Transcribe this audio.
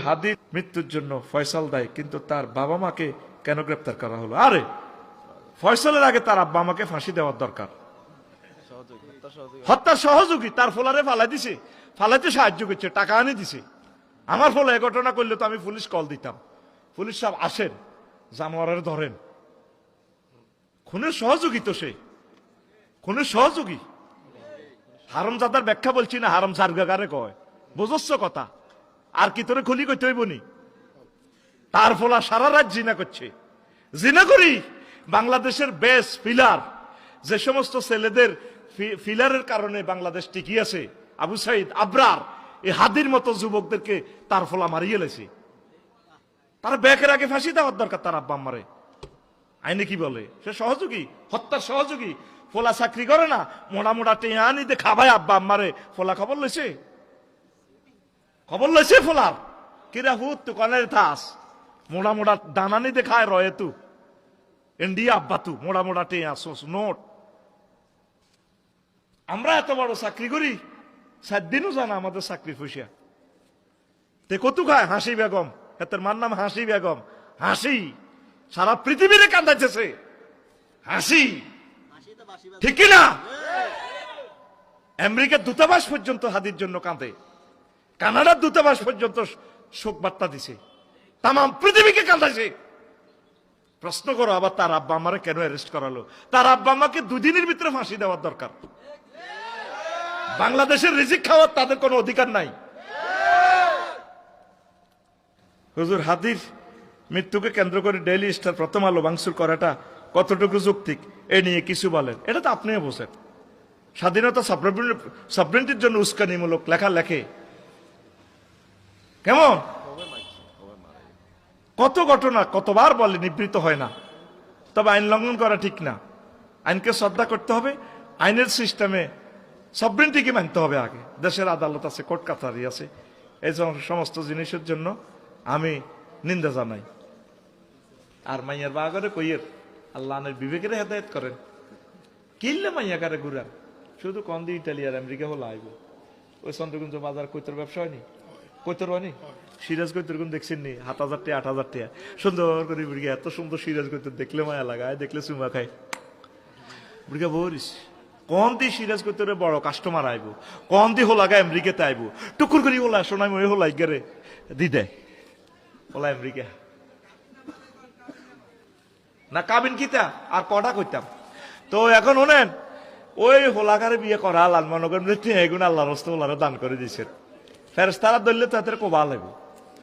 হাদির মৃত্যুর জন্য ফয়সাল দায়ী, কিন্তু তার বাবা মাকে কেন গ্রেপ্তার করা হলো? আরে ফয়সালের আগে তার আব্বা আমাকে ফাঁসি দেওয়ার দরকার। হত্যার সহযোগী তার ফোলারে ফালাই দিছে, ফালাইতে সাহায্য করছে, টাকা আনি দিছে। আমার ফলে এ ঘটনা করলে তো আমি পুলিশ কল দিতাম, পুলিশ সব আসেন, জানোয়ারের ধরেন। খুনের সহযোগী তো সে, খুনের সহযোগী। হারামজাদার ব্যাখ্যা বলছি না, হারাম জারগাগারে কয়, বুঝছ কথা? আর কি তোরে খুলি করতে হইব নি? তার ফলা সারা রাত জিনা করছে। জিনা করি বাংলাদেশের বেস ফিলার, যে সমস্ত ছেলেদের ফিলারের কারণে বাংলাদেশ টিকি আছে, আবু সাইদ, আবরার, এই হাদির মতো যুবকদেরকে তার ফলা মারিয়ে লেছে। তার ব্যাকের আগে ফাঁসি দেওয়ার দরকার তার আব্বা আম্মারে। আইনে কি বলে? সে সহযোগী, হত্যার সহযোগী। ফোলা চাকরি করে না, মোড়া মোড়া টেয়া আনিতে খাবায় আব্বা আম্মারে। ফোলা খবর লইছে, খবর লইছে ফোলার কিরা হুত তু কনের থাস মোড়া মোড়া দানানি দেখায় রয়ে তু ইন্ডিয়া আব্বা তু মোড়া মোড়া টেয়া সোস নোট। আমরা এত বড় চাকরি করি, 7 দিনও জানা আমাদের চাকরি ফুসিয়া। তে কত খায় হাসি বেগম, এতের মার নাম হাসি বেগম। হাসি সারা পৃথিবীরে কান্দাইতেছে, হাসি ঠিক কিনা? আমেরিকার দূতাবাস পর্যন্ত হাদির জন্য কাঁদে, কানাডার দূতাবাস পর্যন্ত শোক বার্তা দিছে, তাম পৃথিবীকে কাঁদাইছে। প্রশ্ন করো আবার তার আব্বা আমারে কেন অ্যারেস্ট করালো? তার আব্বা আমাকে 2 দিনের ভিতরে ফাঁসি দেওয়ার দরকার। বাংলাদেশের রিজিক খাওয়ার তাদের কোনো অধিকার নাই। হুজুর হাদির মৃত্যুকে কেন্দ্র করে ডেইলি স্টার, প্রথম আলো ভাঙচুর করাটা কতটুকু যৌক্তিক এ নিয়ে কিছু বলেন। এটা তো আপনিও বোঝেন। স্বাধীনতা সাবরেন্টির জন্য উস্কানিমূলক লেখা লেখে কেমন? কত ঘটনা কতবার বলে, নিবৃত্ত হয় না। তবে আইন লঙ্ঘন করা ঠিক না। আইনকে শ্রদ্ধা করতে হবে, আইনের সিস্টেমে সবরেন্টিকে মানতে হবে। আগে দেশের আদালত আছে, কোর্ট কাছারি আছে, এই সমস্ত জিনিসের জন্য আমি নিন্দা জানাই। আর মাইয়ার বাগারে কইয়ের আল্লাহ বিবেকের হেদায়ত করেন। কিনলে মাইয়া কারে ঘুরান, শুধু কন্দি ইটালিয়ার আমেরিকা হলো আইব। ওই চন্দ্রগুঞ্জ বাজার কৈতর ব্যবসা হয়নি, কৈতর হয়নি, সিরাজ কৈতর গুণ দেখছেন নি? 7,000 টাকা 8,000 টাকা সুন্দর করে বুড়িয়া, এত সুন্দর সিরাজ কৈতর দেখলে মায়া লাগায়, দেখলে চুমা খায়। বুড়িয়া বলিস কন দি সিরাজ কৈতরে বড় কাস্টমার আইব, কন দি হোলাগা আমেরিকাতে আইব, টুকুর করি হোলা শোনাই মই হোলাই গেরে দি দেয় হোলা আমেরিকা না কাবিন কিতা আর কটা কইতাম। তো এখন শোনেন, ওই হোলাকারে বিয়ে করা লাল মনোগর এগুন আল্লাহ রস্ত হোলারে দান করে দিয়েছেন। ফেরেশতারা ধরলে তো এদের কোবা লাগবে।